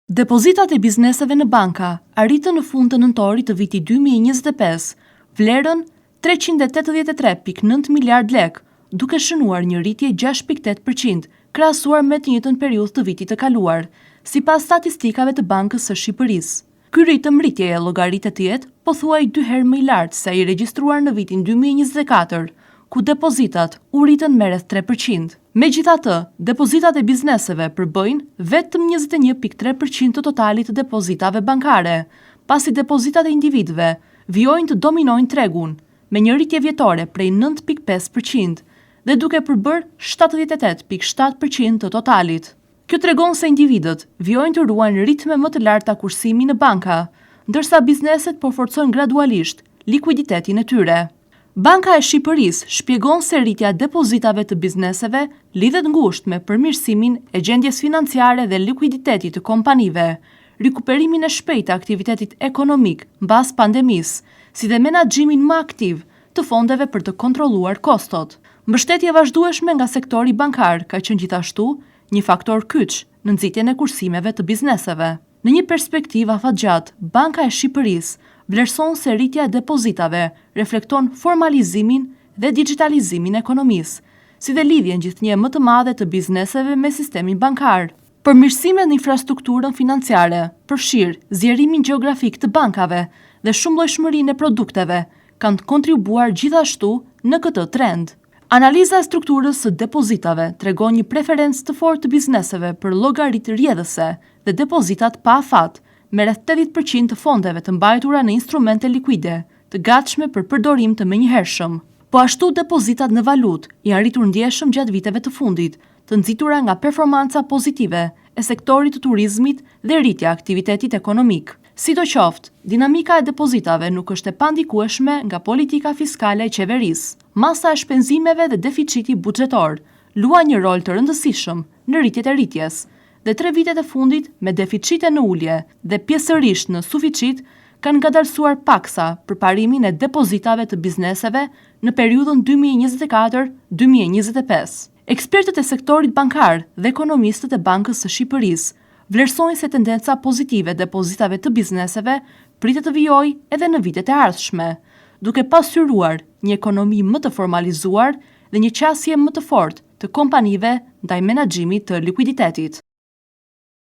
Depozitat e bizneseve në banka arritën në fund të nëntorit të vitit 2025 vlerën 383.9 miliard lek, duke shënuar një rritje 6.8% krahasuar me të njëjtën periudhë të vitit të kaluar, sipas statistikave të Bankës së Shqipërisë. Ky ritëm rritjeje llogaritet të jetë pothuaj 2 herë më i lartë se ai regjistruar në vitin 2024, ku depozitat u rritën me rreth 3%. Megjithatë, depozitat e bizneseve përbëjnë vetëm 21.3% të totalit të depozitave bankare, pasi depozitat e individëve vijojnë të dominojnë tregun, me një rritje vjetore prej 9.5% dhe duke përbërë 78.7% të totalit. Kjo tregon se individët vijojnë të ruajnë ritme më të larta kursimi në banka, ndërsa bizneset po forcojnë gradualisht likuiditetin e tyre. Banka e Shqipërisë shpjegon se rritja e depozitave të bizneseve lidhet ngushtë me përmirësimin e gjendjes financiare dhe likuiditetit të kompanive, rikuperimin e shpejtë të aktivitetit ekonomik mbas pandemisë, si dhe menaxhimin më aktiv të fondeve për të kontrolluar kostot. Mbështetje vazhdueshme nga sektori bankar ka qenë gjithashtu një faktor kyç në nxitjen e kursimeve të bizneseve. Në një perspektivë afatgjatë, Banka e Shqipërisë vlerëson se rritja e depozitave reflekton formalizimin dhe digitalizimin e ekonomisë, si dhe lidhjen gjithnjë më të madhe të bizneseve me sistemin bankar. Përmirësimet në infrastrukturën financiare përfshirë zgjerimin gjeografik të bankave dhe shumëllojshmërinë e produkteve kanë kontribuar gjithashtu në këtë trend. Analiza e strukturës së depozitave tregon një preferencë të fortë të bizneseve për llogaritë rrjedhëse dhe depozitat pa afat, me rreth 80% të fondeve të mbajtura në instrumente likuide, të gatshme për përdorim të menjëhershëm. Po ashtu depozitat në valutë janë rritur ndjeshëm gjatë viteve të fundit, të nxitura nga performanca pozitive e sektorit të turizmit dhe rritja e aktivitetit ekonomik. Sidoqoftë, dinamika e depozitave nuk është e pandikueshme nga politika fiskale e qeverisë. Masa e shpenzimeve dhe deficiti buxhetor luajnë një rol të rëndësishëm në rritjet e rritjes, dhe 3 vitet e fundit me deficite në ulje dhe pjesërisht në suficit kanë ngadalësuar paksa për parimin e depozitave të bizneseve në periudhën 2024-2025. Ekspertët e sektorit bankar dhe ekonomistët e Bankës së Shqipërisë vlerësojnë se tendenca pozitive e depozitave të bizneseve pritet të vijojë edhe në vitet e ardhshme, duke pasqyruar një ekonomi më të formalizuar dhe një qasje më të fortë të kompanive ndaj menaxhimit të likuiditetit.